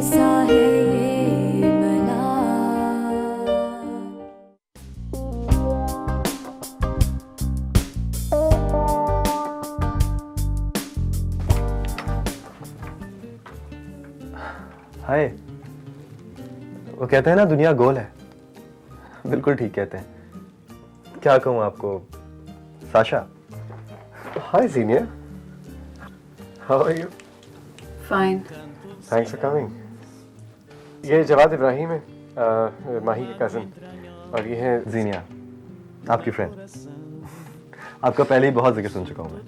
कैसा है ये मला। हाय। वो कहते हैं ना दुनिया गोल है, बिल्कुल ठीक कहते हैं। क्या कहूँ आपको, Sasha. Hi senior, how are you? Fine. Thanks for coming. ये जवाद इब्राहिम है, माही के कज़न, और ये है जीनिया, आपकी फ्रेंड। आपका पहले ही बहुत जिक्र सुन चुका हूँ मैं।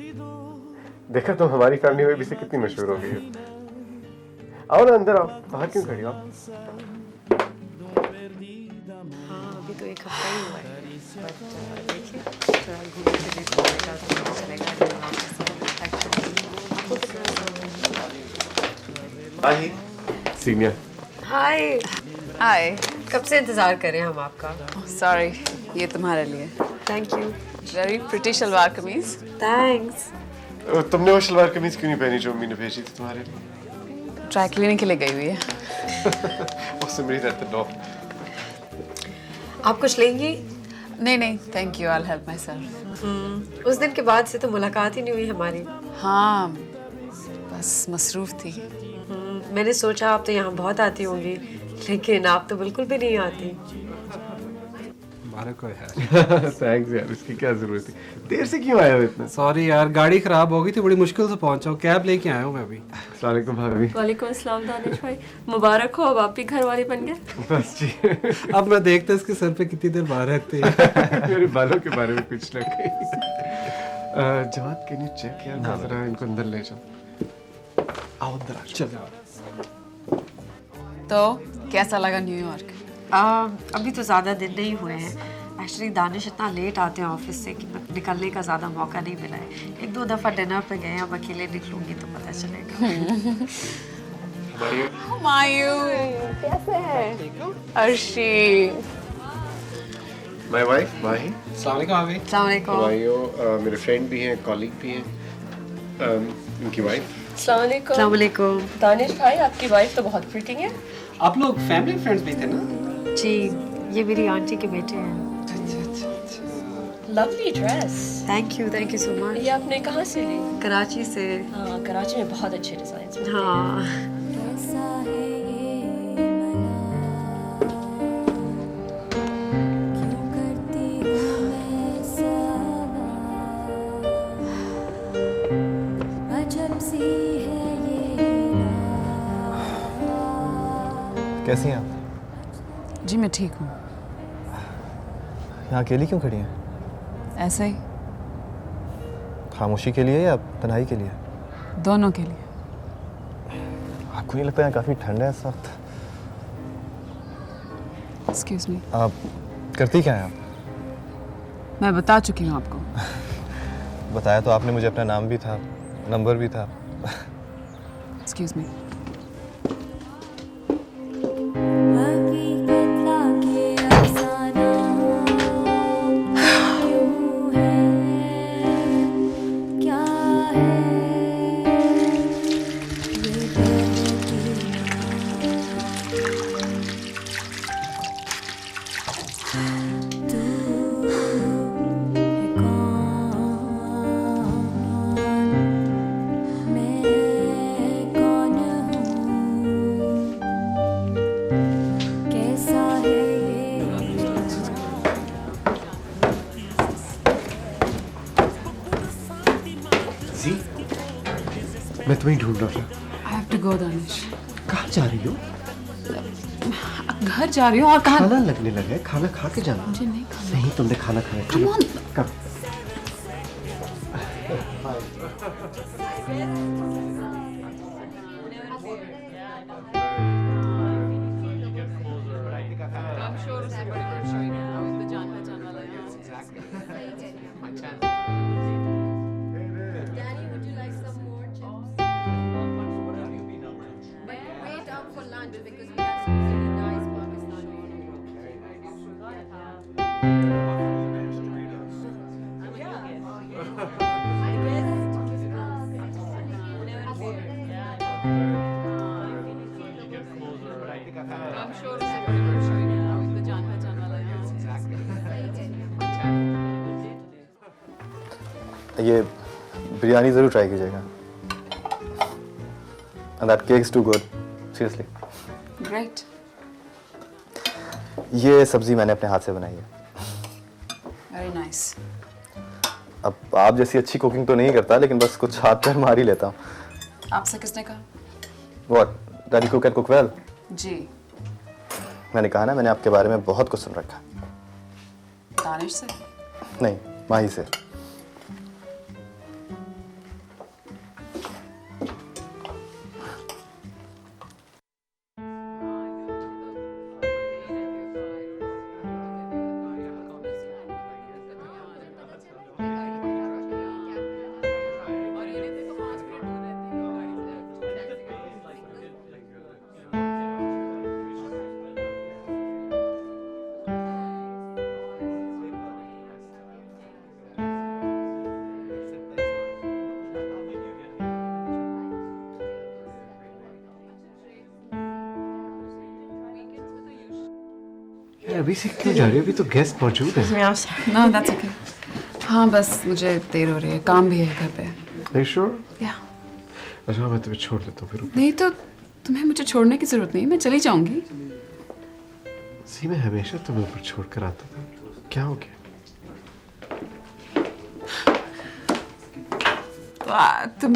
देखा तुम हमारी फैमिली में भी से कितनी मशहूर हो गई हो। आओ ना, अंदर आओ, बाहर क्यों खड़ी हो? हाँ, अभी तो एक हफ्ता ही हुआ है, बट देखिए थोड़ा घूमने फिरने को मिलेगा तो पता चलेगा। हाय सीनियर। हाय। हाय। कब से इंतजार करें हम आपका। सॉरी, ये तुम्हारे लिए। Thank you. Very pretty salwar kameez. Thanks. तुमने वो शलवार कमीज क्यों नहीं पहनी जो मम्मी ने भेजी थी तुम्हारे लिए? ट्राई क्लीनिंग के लिए गई हुई है। उससे मेरी दर्द नो। आप कुछ लेंगी? नहीं, thank you, I will help my self. उस दिन के बाद से तो मुलाकात ही नहीं हुई हमारी। हाँ, बस मसरूफ थी। मैंने सोचा आप तो यहाँ बहुत आती होंगी, लेकिन आप तो बिल्कुल भी नहीं आती। मुबारक हो यार। थैंक्स यार, इसकी क्या जरूरत थी। देर से क्यों आए हो इतना? सॉरी यार, गाड़ी खराब हो गई थी, बड़ी मुश्किल से पहुंचा हूँ, कैब लेके आया हूँ मैं अभी। अस्सलाम वालेकुम भाभी। वालेकुम अस्सलाम दानिश भाई, मुबारक हो, अब आप भी घर वाले बन गए। बस जी। अब मैं देखता इसके सर पे कितनी देर बाल रखते हैं। मेरे बालों के बारे में कुछ ना कहीं। जवाद कैन यू चेक यार, मैं जरा इनको अंदर ले जाऊं। आओ अंदर आ, चलो। तो कैसा लगा न्यूयॉर्क? अभी तो ज़्यादा दिन नहीं हुए हैं। एक्चुअली दानिश इतना लेट आते हैं ऑफिस से कि निकलने का ज़्यादा मौका नहीं मिला है। एक दो दफ़ा डिनर पे गए, अब अकेले निकलूंगी तो पता चलेगा। हुमायूं कैसे है? अर्शी। माय वाइफ माही। अस्सलाम वालेकुम भाभी। अस्सलाम वालेकुम। हमारे मेरे फ्रेंड भी हैं, कॉलीग भी हैं, इनकी वाइफ। अस्सलाम वालेकुम। अस्सलाम वालेकुम। दानिश भाई, आपकी वाइफ तो बहुत प्रिटी है। आप लोग फैमिली फ्रेंड्स भी थे ना? जी, ये मेरी आंटी के बेटे हैं। Lovely dress. Thank you so much. ये आपने कहाँ से ली? कराची से। हाँ, कराची में बहुत अच्छे डिजाइन। हाँ। कैसा है ये मला, क्यों करती हूँ मैं सवाल, अजब सी है ये रात। कैसी हैं आप? जी मैं ठीक हूँ। यहाँ अकेली क्यों खड़ी हैं? ऐसे ही, खामोशी के लिए या तन्हाई के लिए? दोनों के लिए। आपको नहीं लगता यहाँ काफी ठंड है इस वक्त? Excuse me. आप करती क्या हैं आप? मैं बता चुकी हूँ आपको। बताया तो आपने मुझे, अपना नाम भी था, नंबर भी था। Excuse me. हकीकत लाके अफसाना क्यों है, क्या है ये तू है कौन, मैं कौन हूँ, कैसा है ये। जी, मैं तुम्हें ढूंढ रहा था। I have to go Danish. कहाँ जा रही हो? घर जा रही हूँ। और कहाँ? खाना लगने लगा है, खाना खा के जाना। मुझे नहीं खाना। नहीं, तुमने खाना खाया। Come on. कब? ये बिरयानी ज़रूर ट्राई कीजिएगा। And that cake's too good. Seriously. Great. ये सब्जी मैंने अपने हाथ से बनाई है। Very nice. अब आप जैसी अच्छी कुकिंग तो नहीं करता, लेकिन बस कुछ हाथ पैर मार ही लेता हूँ। आपसे किसने कहा? What? That you cook and cook well? जी। मैंने कहा ना, मैंने आपके बारे में बहुत कुछ सुन रखा। दानिश से? नहीं, माही से। अभी से क्यों जा रही हो? अभी तो गेस्ट मौजूद है। No, that's okay. हाँ, बस मुझे देर हो रही है, काम भी है घर पे। Are you sure? Yeah. अच्छा, मैं तुम्हें छोड़ देता हूँ फिर। नहीं तो तुम्हें मुझे छोड़ने की जरूरत नहीं है, मैं चली जाऊंगी। सी, मैं हमेशा तुम्हें ऊपर छोड़ कर आता था, क्या हो गया? तो तुम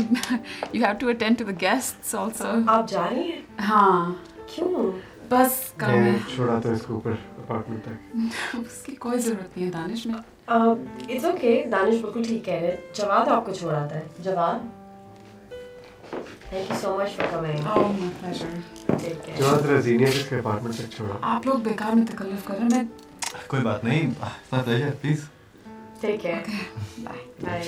you have to attend to the guests also. आप जा रही हैं? हाँ, क्यों? बस काम है। मैं छोड़ा था इसको ऊपर अपार्टमेंट तक। उसकी कोई जरूरत नहीं है दानिश में। इट्स ओके, दानिश बिल्कुल ठीक कह रहे हैं। जवाद आपको छोड़ाता है। Jawad, thank you so much for coming. Oh, my pleasure. Take care. Jawad रजीनिया जिसके अपार्टमेंट तक छोड़ा। आप लोग बेकार में तकल्लुफ कर रहे हैं। मैं कोई बात नहीं, please. Take care. Bye. Bye.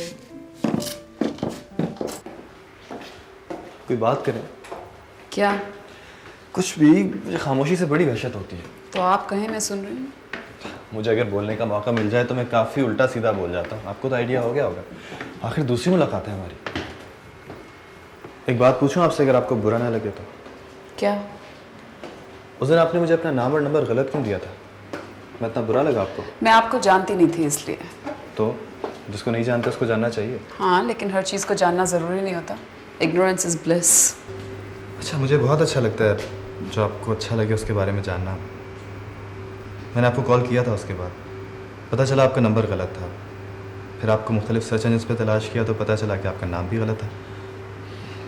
कोई बात करें? क्या? कुछ भी, मुझे खामोशी से बड़ी वहशत होती है। तो आप कहें, मैं सुन रही हूँ। मुझे अगर बोलने का मौका मिल जाए तो मैं काफ़ी उल्टा सीधा बोल जाता हूँ। आपको तो आइडिया हो गया होगा, आखिर दूसरी मुलाकात है हमारी। एक बात पूछूं आपसे, अगर आपको बुरा ना लगे तो? क्या? उस दिन आपने मुझे अपना नाम और नंबर गलत क्यों दिया था? मैं इतना बुरा लगा आपको? मैं आपको जानती नहीं थी इसलिए। तो जिसको नहीं जानते उसको जानना चाहिए। हाँ, लेकिन हर चीज़ को जानना ज़रूरी नहीं होता। Ignorance is bliss. अच्छा, मुझे बहुत अच्छा लगता है जो आपको अच्छा लगे उसके बारे में जानना। मैंने आपको कॉल किया था, उसके बाद पता चला आपका नंबर गलत था। फिर आपको मुख्तलिफ सर्च इंजन पे तलाश किया तो पता चला कि आपका नाम भी गलत था।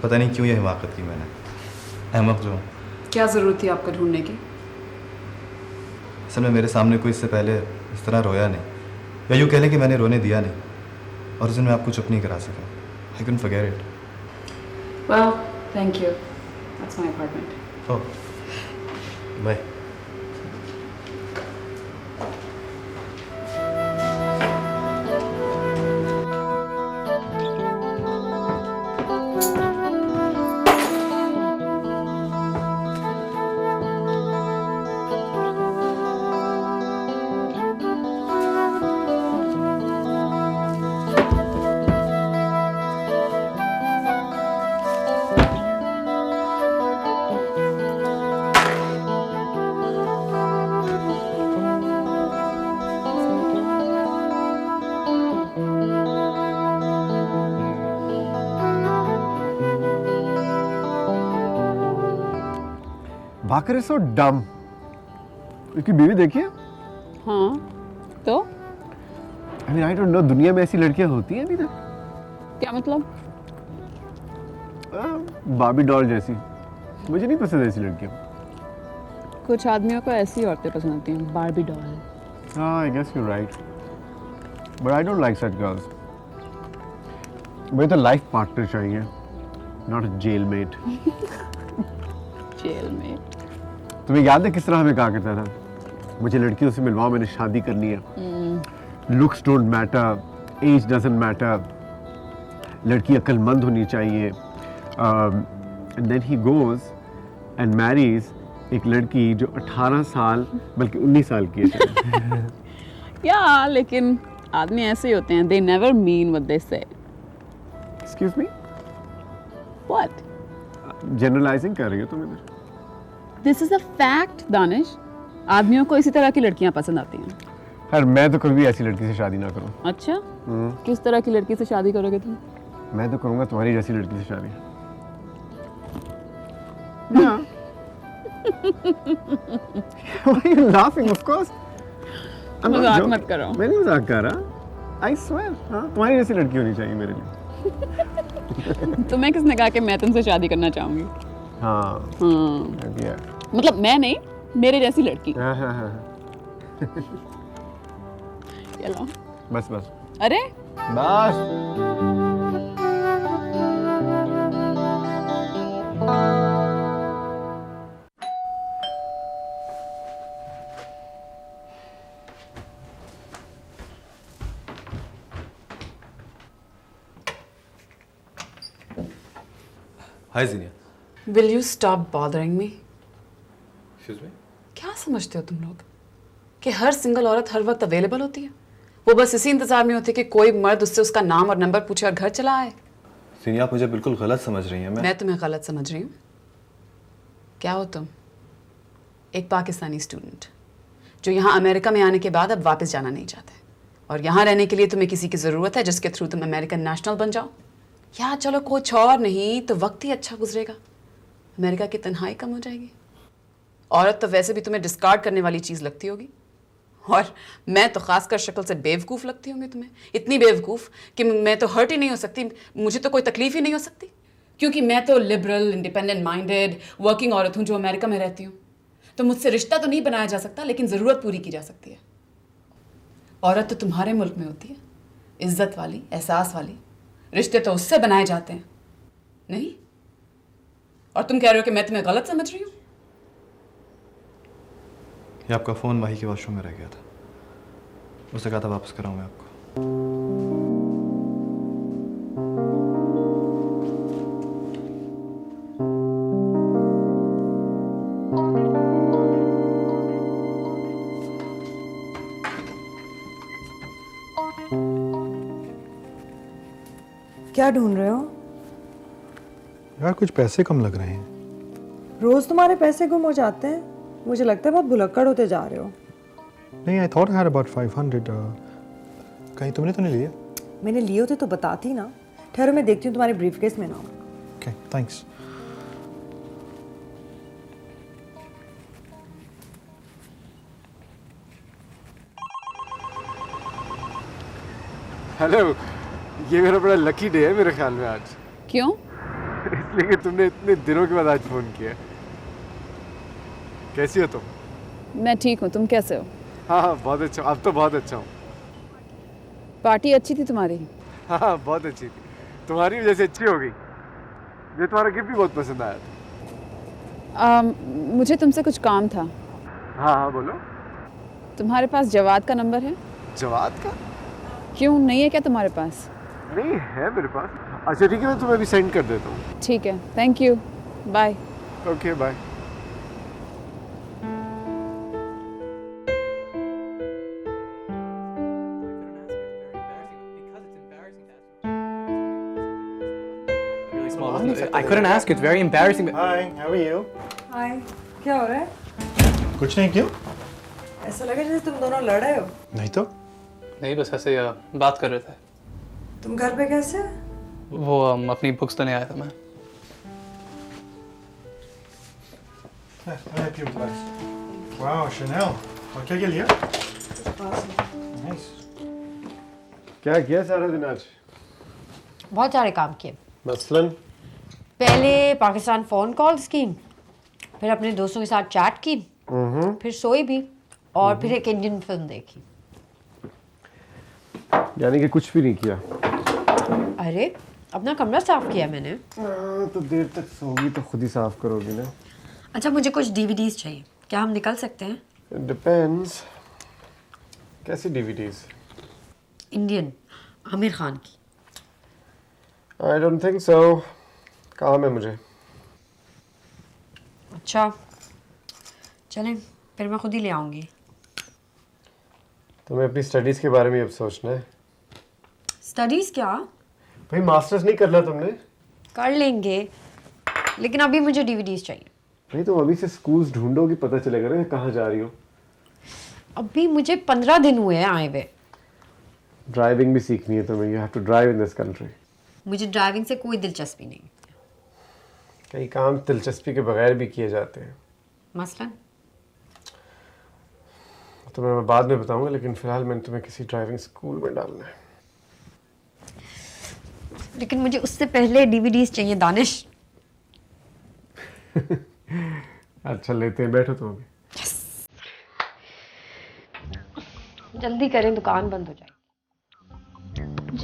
पता नहीं क्यों ये हिमाकत की मैंने, अहमक जो हूँ। क्या ज़रूरत थी आपको ढूंढने की? असल में मेरे सामने कोई इससे पहले इस तरह रोया नहीं, या यूँ कह लें कि मैंने रोने दिया नहीं, और उस दिन मैं आपको चुप नहीं करा सका। I couldn't forget it. Well, thank you. That's my apartment. Oh, bye. Bhaker सो डम। उसकी बीवी देखिए। हाँ, तो? I mean, I don't know, दुनिया में ऐसी लड़कियां होती हैं अभी तक? क्या मतलब? बार्बी डॉल जैसी। मुझे नहीं पसंद ऐसी लड़कियां। कुछ आदमियों को ऐसी औरतें पसंद होती हैं, बार्बी डॉल। हाँ, I guess you're right. But I don't like such girls. मुझे तो लाइफ पार्टनर चाहिए, not a jailmate. जेलमेट। तुम्हें याद है किस तरह हमें कहा करता था, मुझे लड़कियों से मिलवाओ, मैंने शादी करनी है। Looks don't matter, age doesn't matter, लड़की अक्लमंद होनी चाहिए। And then he goes and marries एक लड़की जो 18 साल बल्कि 19 साल की है। या, लेकिन आदमी ऐसे ही होते हैं, they never mean what they say. Excuse me? What? Generalising कर रही हो तुम इधर? This is a fact Danish, आदमियों को इसी तरह की लड़कियां पसंद आती हैं। यार मैं तो कभी ऐसी लड़की से शादी ना करूं। अच्छा, किस तरह की लड़की से शादी करोगे तुम? मैं तो करूंगा तुम्हारी जैसी लड़की से शादी। Why are you laughing? Of course. I'm not मजाक joking. मत करो। मैं नहीं मजाक कर रहा। I swear. हाँ, तुम्हारी जैसी लड़की होनी चाहिए मेरे लिए। तुम्हें किसने कहा कि मैं तुमसे शादी करना चाहूंगी? हाँ। हाँ, दिया। मतलब मैं नहीं, मेरे जैसी लड़की। हाँ हाँ हाँ। ये लो। बस बस अरे बस। Hi Zeenia. Will you stop bothering me? Excuse me. क्या समझते हो तुम लोग कि हर सिंगल औरत हर वक्त अवेलेबल होती है? वो बस इसी इंतजार में होती है कि कोई मर्द उससे उसका नाम और नंबर पूछे और घर चला आए। जीनिया, आप मुझे बिल्कुल गलत समझ रही हैं। मैं तुम्हें गलत समझ रही हूँ? क्या हो तुम? एक पाकिस्तानी स्टूडेंट जो यहाँ अमेरिका में आने के बाद अब वापस जाना नहीं चाहते, और यहाँ रहने के लिए तुम्हें किसी की ज़रूरत है जिसके थ्रू तुम अमेरिकन नेशनल बन जाओ। या चलो कुछ और नहीं तो वक्त ही अच्छा गुजरेगा, अमेरिका की तन्हाई कम हो जाएगी। औरत तो वैसे भी तुम्हें डिस्कार्ड करने वाली चीज़ लगती होगी, और मैं तो खासकर शक्ल से बेवकूफ़ लगती होंगी तुम्हें। इतनी बेवकूफ़ कि मैं तो हर्ट ही नहीं हो सकती, मुझे तो कोई तकलीफ ही नहीं हो सकती, क्योंकि मैं तो लिबरल, इंडिपेंडेंट माइंडेड वर्किंग औरत हूँ जो अमेरिका में रहती हूँ। तो मुझसे रिश्ता तो नहीं बनाया जा सकता, लेकिन ज़रूरत पूरी की जा सकती है। औरत तो तुम्हारे मुल्क में होती है, इज्जत वाली, एहसास वाली। रिश्ते तो उससे बनाए जाते हैं, नहीं? और तुम कह रहे हो कि मैं तुम्हें गलत समझ रही हूँ? ये आपका फ़ोन वही के वॉशरूम में रह गया था, उसने कहा था वापस कराऊँ मैं आपको। क्या ढूंढ रहे हो? यार कुछ पैसे कम लग रहे हैं। रोज तुम्हारे पैसे गुम हो जाते हैं, मुझे लगता है बहुत भुलक्कड़ होते जा रहे हो। नहीं, I thought I had about 500। कहीं तुमने तो नहीं लिया? मैंने लिए होते तो बताती ना। ठहरो मैं देखती हूँ तुम्हारे ब्रीफकेस में ना हो। Okay, thanks. हेलो, ये मेरा बड़ा लकी डे है मेरे ख्याल में आज। क्यों? इसलिए कि तुमने इतने दिनों के बाद आज फ़ोन किया। कैसी हो तुम? मैं ठीक हूँ, तुम कैसे हो? हाँ हाँ, बहुत अच्छा, अब तो बहुत अच्छा हूँ। पार्टी अच्छी थी तुम्हारी? हाँ हाँ, बहुत अच्छी थी। तुम्हारी वजह से अच्छी हो गई। मुझे तुम्हारा गिफ्ट भी बहुत पसंद आया था। मुझे तुमसे कुछ काम था। हाँ हाँ, बोलो। तुम्हारे पास जवाद का नंबर है? जवाद का? क्यों, नहीं है क्या तुम्हारे पास? नहीं है मेरे पास। अच्छा ठीक है, मैं तुम्हें अभी सेंड कर देता हूँ। ठीक है, thank you, bye. Okay, bye. I couldn't ask. It's very embarrassing. Hi, how are you? Hi, क्या हो रहा है? कुछ नहीं, क्यों? ऐसा लगा जैसे तुम दोनों लड़ रहे हो। नहीं तो। नहीं, बस ऐसे बात कर रहे थे। तुम घर पे कैसे? वो अपनी बुक्स लेने आया था मैं। Wow, Chanel. और क्या क्या लिया? नाइस। क्या किया सारा दिन आज? बहुत सारे काम किए। मसलन? पहले पाकिस्तान फ़ोन कॉल्स की, फिर अपने दोस्तों के साथ चैट की, फिर सोई भी, और फिर एक इंडियन फिल्म देखी। यानी कि कुछ भी नहीं किया? अरे अपना कमरा साफ किया मैंने। तो देर तक सोगी तो खुद ही साफ करोगी ना। अच्छा, मुझे कुछ डीवीडीज चाहिए, क्या हम निकल सकते हैं? डिपेंड्स। कैसी डीवीडीज? इंडियन, आमिर खान की। I don't think so. काम है मुझे। अच्छा चलें, फिर मैं खुद ही ले आऊँगी। तुम्हें अपनी स्टडीज के बारे में अब सोचना है। स्टडीज़ क्या? भाई मास्टर्स नहीं करना तुमने? कर लेंगे, लेकिन अभी मुझे डीवीडीज चाहिए। नहीं तो अभी से स्कूल्स ढूंढोगी, पता चलेगा ना कहाँ जा रही हो। अभी मुझे 15 दिन हुए हैं आए हुए। ड्राइविंग भी सीखनी है तुम्हें, you have to drive in this country. मुझे ड्राइविंग से कोई दिलचस्पी नहीं। कई काम दिलचस्पी के बगैर भी किए जाते हैं। मसलन तुम्हें मैं बाद में बताऊंगा, लेकिन फिलहाल मैंने तुम्हें किसी ड्राइविंग स्कूल में डालना है। लेकिन मुझे उससे पहले डीवीडीज चाहिए दानिश। अच्छा लेते हैं, बैठो तुम अभी। जल्दी करें, दुकान बंद हो जाए।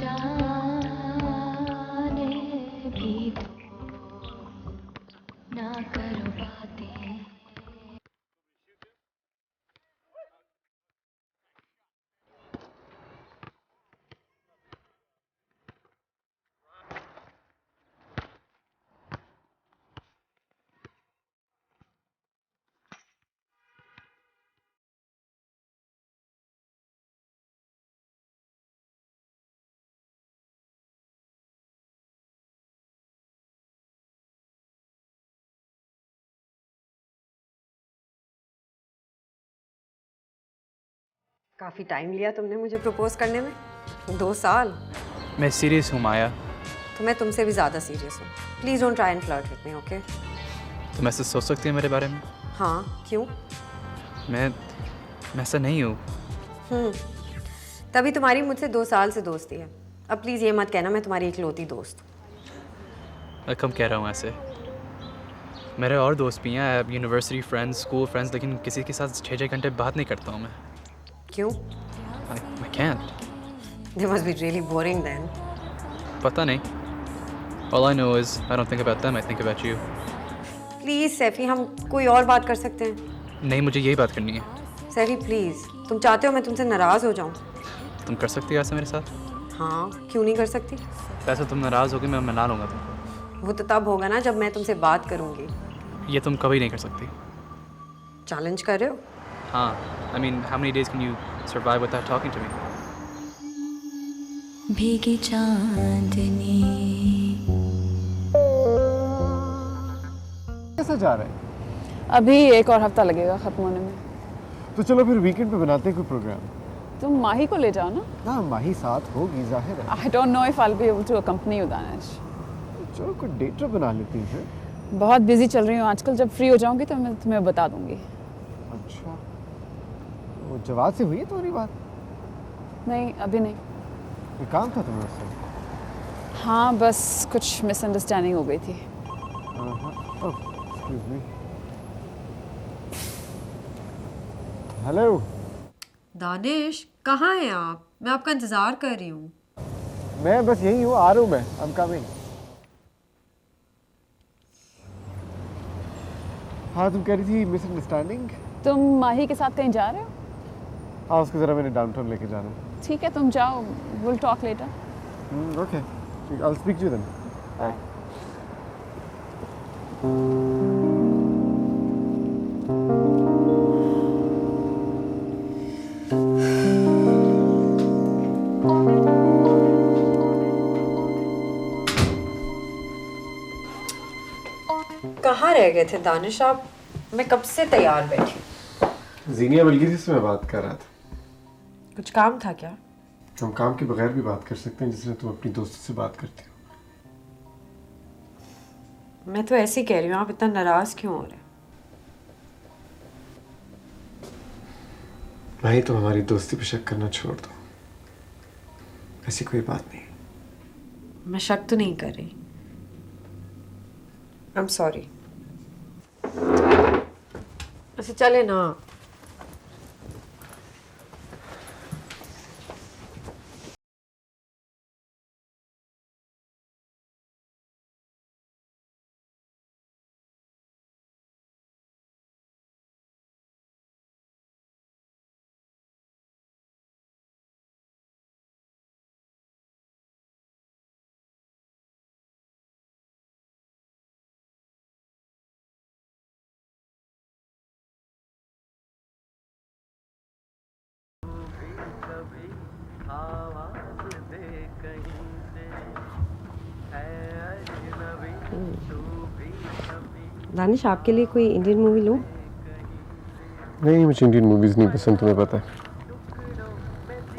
जाने भी दो, ना करो बातें। काफी टाइम लिया तुमने मुझे प्रपोज करने में। 2 साल। मैं सीरियस हूँ माया। तो मैं तुमसे भी ज्यादा सीरियस हूँ। Please don't try and flirt with me, okay? तुम ऐसे सोच सकती है मेरे बारे में? हाँ, क्यों? मैं ऐसा नहीं हूँ। तभी तुम्हारी मुझसे 2 साल से दोस्ती है। अब प्लीज ये मत कहना मैं तुम्हारी इकलौती दोस्त हूँ। मैं कम कह रहा हूँ ऐसे। मेरे और दोस्त भी हैं, यूनिवर्सिटी फ्रेंड्स, स्कूल फ्रेंड्स, लेकिन किसी के साथ 6-6 घंटे बात नहीं करता हूँ मैं। क्यों? I can't. They must be really boring then. पता नहीं। All I know is I don't think about them, I think about you. Please Saifi, हम कोई और बात कर सकते हैं? नहीं, मुझे यही बात करनी है। सैफी प्लीज, तुम चाहते हो मैं तुमसे नाराज हो जाऊं? तुम कर सकती हो ऐसा मेरे साथ? हाँ, क्यों नहीं कर सकती? वैसे तुम नाराज़ होगी, मैं मना लूँगा तुमको। वो तो तब होगा ना जब मैं तुमसे बात करूंगी। ये तुम कभी नहीं कर सकती। चैलेंज कर रहे हो? हाँ, I mean, how many days can you survive without talking to me? भीगी चांदनी। कैसा जा रहा है? अभी 1 और हफ्ता लगेगा ख़त्म होने में। तो चलो फिर वीकेंड पे बनाते हैं कोई प्रोग्राम। तुम माही को ले जाओ ना। हाँ, माही साथ होगी, जाहिर है। I don't know if I'll be able to accompany you, Danish. चलो कोई डे ट्रिप बना लेती हैं फिर। बहुत बिजी चल रही हूँ आजकल, जब फ्री हो जाऊंगी तो मैं तुम्हें बता दूंगी। अच्छा, वो जवाब से हुई है तुम्हारी बात? नहीं, अभी नहीं। कोई काम था तुम्हें उससे? हाँ, बस कुछ मिसअंडरस्टैंडिंग हो गई थी। Excuse me. हेलो दानिश, कहाँ हैं आप? मैं आपका इंतजार कर रही हूँ। मैं बस यही हूँ, आ रहा हूँ मैं। I am coming. हाँ, तुम कह रही थी मिसअंडरस्टैंडिंग। तुम माही के साथ कहीं जा रहे हो? हाँ, उसको ज़रा मैंने डाउनटाउन लेके जाना है। ठीक है, तुम जाओ, will talk later. Okay, I will speak to you then. Bye. कहाँ रह गए थे दानिश आप? मैं कब से तैयार बैठी। जीनिया मिल गई थी, इससे मैं बात कर रहा था। कुछ काम था क्या? हम काम के बगैर भी बात कर सकते हैं, जिससे तुम अपनी दोस्तों से बात करती हो। मैं तो ऐसे ही कह रही हूँ, आप इतना नाराज क्यों हो रहे? नहीं, तुम हमारी दोस्ती पे शक करना छोड़ दो। ऐसी कोई बात नहीं। मैं शक तो नहीं कर रही। I am sorry. अच्छा चले ना। दानिश आपके लिए कोई इंडियन मूवी लूँ? नहीं, मुझे इंडियन मूवीज़ नहीं पसंद, तुम्हें पता है।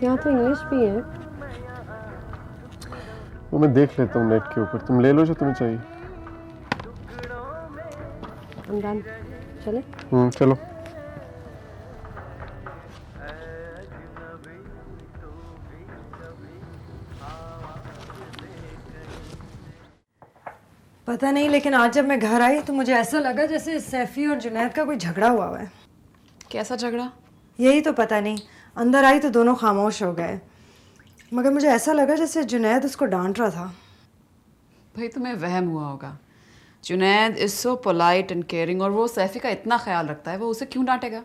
यहाँ तो इंग्लिश भी है। वो मैं देख लेता हूँ नेट के ऊपर, तुम ले लो जो तुम्हें चाहिए। चले? चलो। पता नहीं, लेकिन आज जब मैं घर आई तो मुझे ऐसा लगा जैसे सैफी और जुनैद का कोई झगड़ा हुआ है। कैसा झगड़ा? यही तो पता नहीं। अंदर आई तो दोनों खामोश हो गए, मगर मुझे ऐसा लगा जैसे जुनैद उसको डांट रहा था। भाई तुम्हें वहम हुआ होगा। Junaid is so polite and caring, और वो सैफी का इतना ख्याल रखता है, वो उसे क्यों डांटेगा?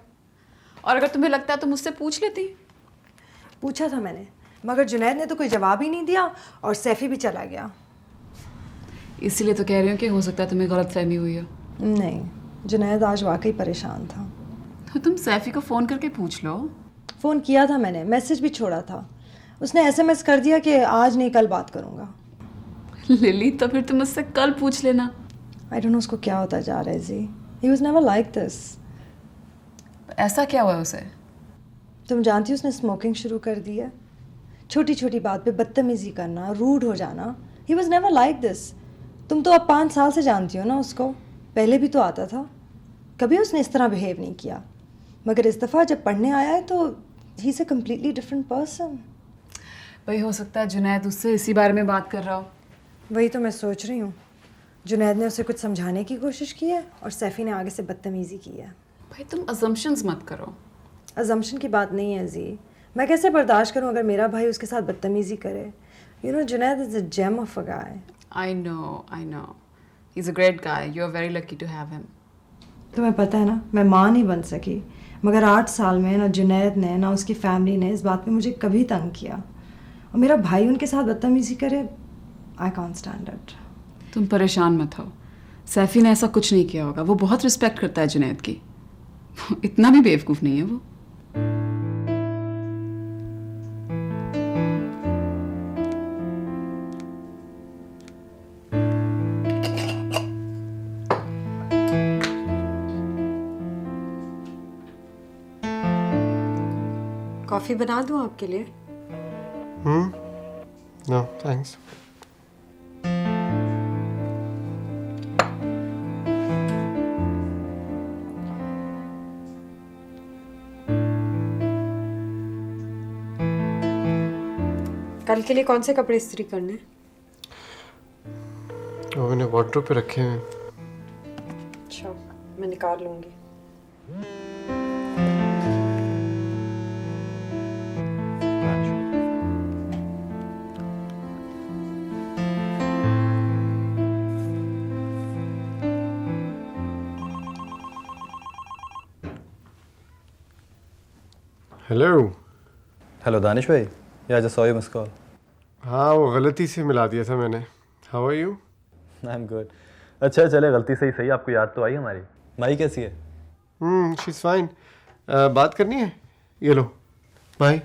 और अगर तुम्हें लगता है तो मुझसे पूछ लेती। पूछा था मैंने, मगर जुनैद ने तो कोई जवाब ही नहीं दिया और सैफी भी चला गया। इसीलिए तो कह रही हूँ कि हो सकता है तुम्हें गलतफहमी हुई हो। नहीं, जुनैद आज वाकई परेशान था। तो तुम सैफी को फ़ोन करके पूछ लो। फ़ोन किया था मैंने, मैसेज भी छोड़ा था। उसने एसएमएस कर दिया कि आज नहीं कल बात करूँगा। लिली, तो फिर तुम मुझसे कल पूछ लेना। आई डोंट नो उसको क्या होता जा रहा है जी। He was never like this. ऐसा क्या हुआ उसे? तुम जानती हो उसने स्मोकिंग शुरू कर दी है। छोटी छोटी बात पे बदतमीजी करना, रूड हो जाना। ही वाज नेवर लाइक दिस। तुम तो अब 5 साल से जानती हो ना उसको, पहले भी तो आता था, कभी उसने इस तरह बिहेव नहीं किया। मगर इस दफ़ा जब पढ़ने आया है तो he is a completely different person. भाई हो सकता है जुनैद उससे इसी बारे में बात कर रहा हो। वही तो मैं सोच रही हूँ। जुनैद ने उसे कुछ समझाने की कोशिश की है और सैफी ने आगे से बदतमीज़ी की है। भाई तुम अजम्पशंस मत करो। अजम्पशन की बात नहीं है जी। मैं कैसे बर्दाश्त करूँ अगर मेरा भाई उसके साथ बदतमीज़ी करे। You know, Junaid is a gem of a guy. I know. He's a great guy. You're very lucky to have him. तुम्हें पता है ना, मैं माँ नहीं बन सकी, मगर 8 साल में ना जुनैद ने ना उसकी फैमिली ने इस बात पे मुझे कभी तंग किया। और मेरा भाई उनके साथ बदतमीजी करे, आई कांट स्टैंड इट। तुम परेशान मत हो, सैफी ने ऐसा कुछ नहीं किया होगा। वो बहुत रिस्पेक्ट करता है जुनैद की। इतना भी बेवकूफ़ नहीं है वो। कॉफ़ी बना दूँ आपके लिए? No thanks. कल के लिए कौन से कपड़े इस्त्री करने? वो मैंने वार्डरोब पे रखे हैं। अच्छा, मैं निकाल लूँगी। हेलो दानिश भाई, yeah just saw your missed call. हाँ, वो गलती से मिला दिया था मैंने। How are you? I am good. अच्छा चले, गलती से ही सही, आपको याद तो आई हमारी। माई कैसी है? She is fine. बात करनी है? ये लो भाई।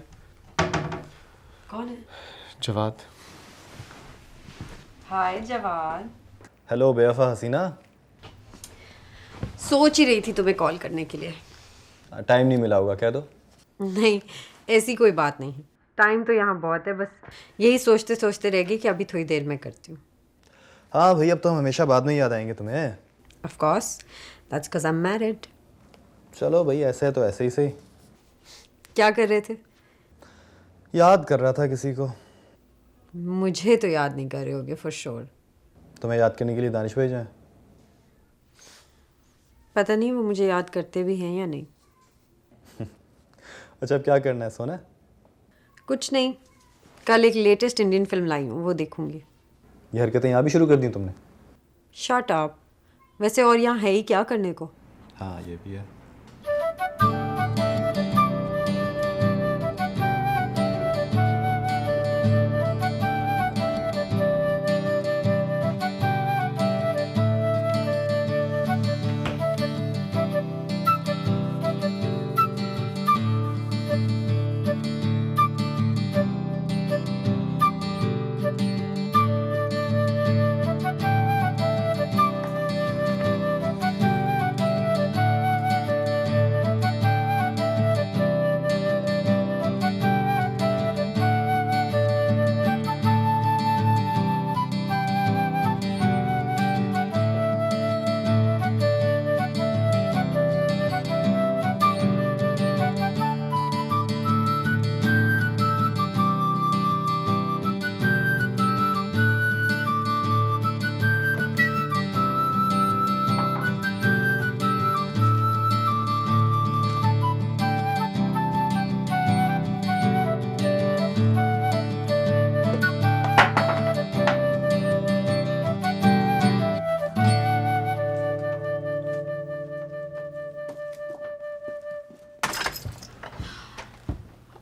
कौन है? जवाद। हाय जवाद। हेलो बेवफा हसीना। सोच ही रही थी तुम्हें कॉल करने के लिए। टाइम नहीं मिला होगा, कह दो। नहीं, ऐसी कोई बात नहीं। टाइम तो यहाँ बहुत है, बस यही सोचते सोचते रह गई कि अभी थोड़ी देर में करती हूँ। हाँ भाई, अब तो हम हमेशा बाद में ही याद आएंगे तुम्हें। Of course, that's because I am married. चलो भाई, ऐसे है तो ऐसे ही सही। क्या कर रहे थे? याद कर रहा था किसी को। मुझे तो याद नहीं कर रहे होगे फॉर श्योर। तुम्हें याद करने के लिए दानिश भाई जाएं। पता नहीं वो मुझे याद करते भी हैं या नहीं। अच्छा, अब क्या करना है, सोना? कुछ नहीं, कल एक लेटेस्ट इंडियन फिल्म लाई हूँ, वो देखूंगी। ये हरकतें यहाँ भी शुरू कर दी तुमने? Shut up. वैसे और यहाँ है ही क्या करने को? हाँ, ये भी है।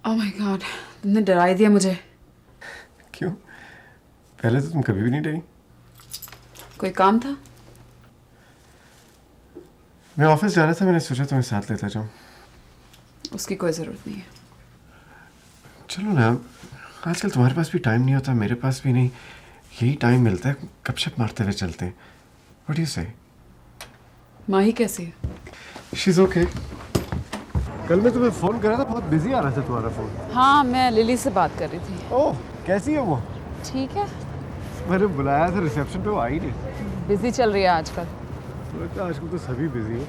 ओह माय गॉड, तुमने डरा ही दिया मुझे। क्यों? पहले तो तुम कभी भी नहीं डरी। कोई काम था? मैं ऑफिस जा रहा था, मैंने सोचा तुम्हें साथ लेता जाऊं। उसकी कोई ज़रूरत नहीं है। चलो ना, आजकल तुम्हारे पास भी टाइम नहीं होता, मेरे पास भी नहीं, यही टाइम मिलता है, गपशप मारते हुए चलते हैं। व्हाट डू यू से? माही कैसी है? She is okay. कल मैं तुम्हें फोन करा था, बहुत बिजी आ रहा था तुम्हारा फोन। हाँ, मैं लिली से बात कर रही थी। ओह, कैसी है वो? ठीक है, मैंने बुलाया था रिसेप्शन पे, वो आई नहीं। बिजी चल रही है आजकल। लगता है आजकल तो सभी बिजी हैं।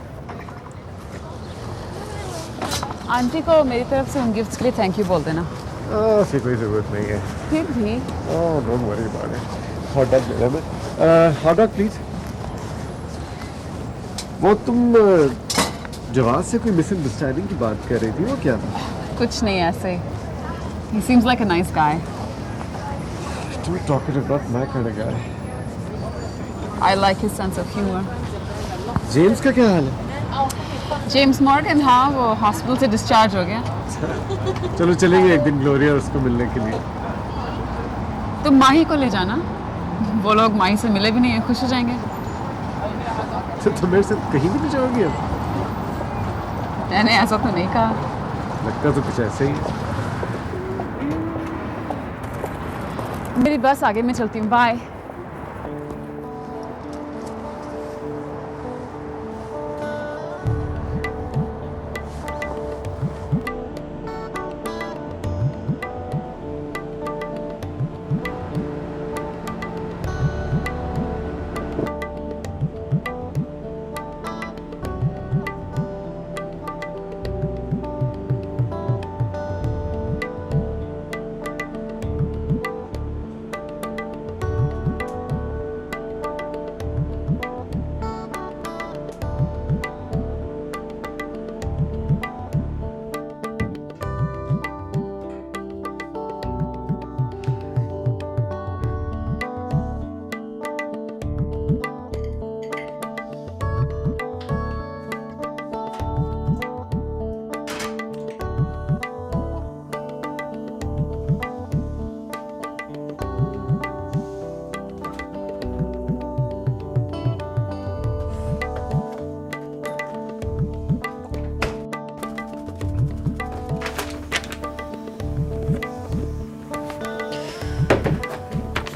आंटी को मेरी तरफ से उन गिफ्ट्स के लिए थैंक यू बोल देना। ऐसी कोई ज़रूरत नहीं है। फिर भी oh, don't worry about it. Hot dog ले मैं। Hot dog please. वो तुम जवाद से कोई मिसअंडरस्टैंडिंग की बात कर रही थी, वो क्या था? कुछ नहीं, ऐसे ही seems like a nice guy. Don't talk it about my kind of guy. I like his sense of humour. James का क्या हाल है? जेम्स मॉर्गन, हाँ, वो हॉस्पिटल से डिस्चार्ज हो गया। चलो चलेंगे एक दिन ग्लोरिया उसको मिलने के लिए। तुम माही को ले जाना, वो लोग माही से मिले भी नहीं है, खुश हो जाएंगे। तो तुम मेरे साथ कहीं भी नहीं जाओगी अब? मैंने ऐसा तो नहीं कहा। लगता तो कुछ ऐसे ही है। मेरी बस आगे, मैं चलती हूँ, बाय।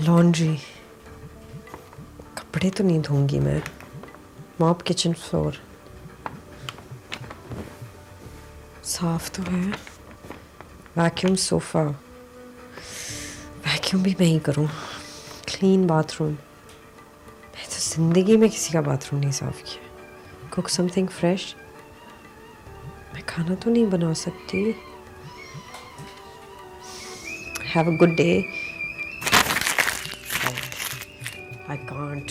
लॉन्ड्री, कपड़े तो नहीं धोऊंगी मैं। मॉप किचन फ्लोर साफ तो है। वैक्यूम सोफा, वैक्यूम भी मैं ही करूँ। क्लीन बाथरूम, मैं तो जिंदगी में किसी का बाथरूम नहीं साफ किया। कुक समथिंग फ्रेश, मैं खाना तो नहीं बना सकती। Have a good day, I can't.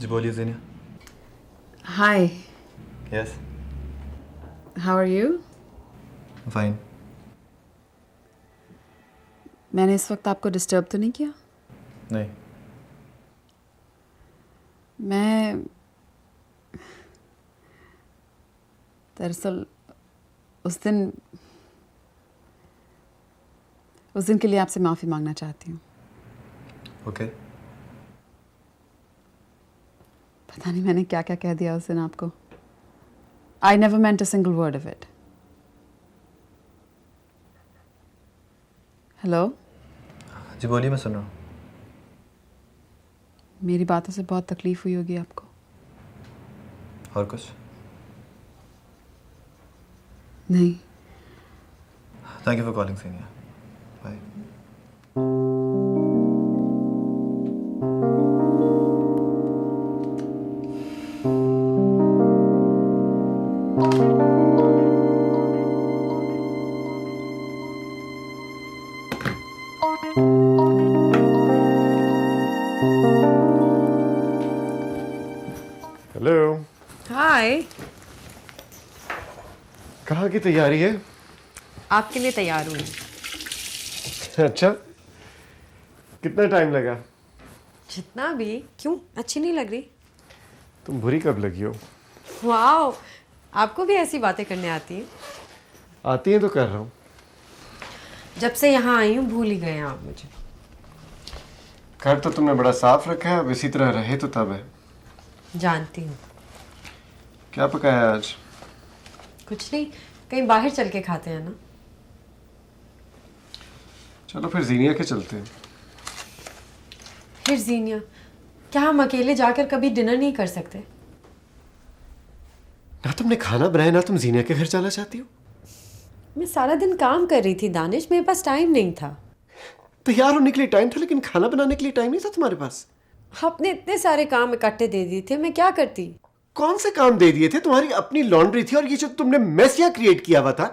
जी बोलिए Xenia. Hi, yes, how are you? Fine. मैंने इस वक्त आपको डिस्टर्ब तो नहीं किया? नहीं। मैं दरअसल उस दिन के लिए आपसे माफ़ी मांगना चाहती हूँ। ओके। पता नहीं मैंने क्या क्या कह दिया उस दिन आपको. I never meant a single word of it. Hello. जी बोलिए, मैं सुन रहा हूँ. मेरी बातों से बहुत तकलीफ हुई होगी आपको. और कुछ? नहीं. Thank you for calling Zeenia. Bye. Hello. Hi. कहाँ की तैयारी है? आपके लिए तैयार हूँ. अच्छा, कितना टाइम लगा? जितना भी. क्यों, अच्छी नहीं लग रही? तुम बुरी कब लगी हो? वाओ, आपको भी ऐसी बातें करने आती हैं? आती है तो कर रहा हूँ. जब से यहाँ आई हूँ भूल ही गए हैं आप मुझे. घर तो तुमने बड़ा साफ रखा है, अब इसी तरह रहे तो तब है. जानती हूँ. क्या पकाया आज? कुछ नहीं, कहीं बाहर चल के खाते हैं ना. चलो फिर जीनिया के चलते हैं. फिर जीनिया? क्या हम अकेले जाकर कभी डिनर नहीं कर सकते? ना तुमने खाना बनाया, ना तुम जीनिया के घर जाना चाहती हो. मैं सारा दिन काम कर रही थी दानिश, मेरे पास टाइम नहीं था. तैयार होने के लिए टाइम था, लेकिन खाना बनाने के लिए टाइम नहीं था तुम्हारे पास. आपने इतने सारे काम इकट्ठे दे दिए थे, मैं क्या करती? कौन से काम दे दिए थे? तुम्हारी अपनी लॉन्ड्री थी और ये जो तुमने मेस यहाँ क्रिएट किया हुआ था.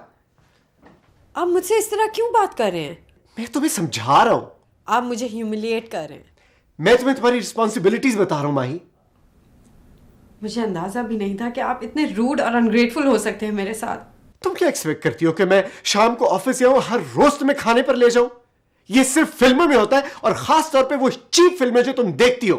आप मुझसे इस तरह क्यों बात कर रहे हैं? मैं तुम्हें समझा रहा हूँ. आप मुझे ह्यूमिलिएट कर रहे हैं. मैं तुम्हें तुम्हारी रिस्पॉन्सिबिलिटीज बता रहा हूँ माही. मुझे अंदाजा भी नहीं था कि आप इतने रूड और अनग्रेटफुल हो सकते हैं मेरे साथ. तुम क्या एक्सपेक्ट करती हो कि मैं शाम को ऑफिस आऊं, हर रोज तुम्हें खाने पर ले जाऊं? ये सिर्फ फिल्मों में होता है, और खास तौर पे वो चीप फिल्में जो तुम देखती हो.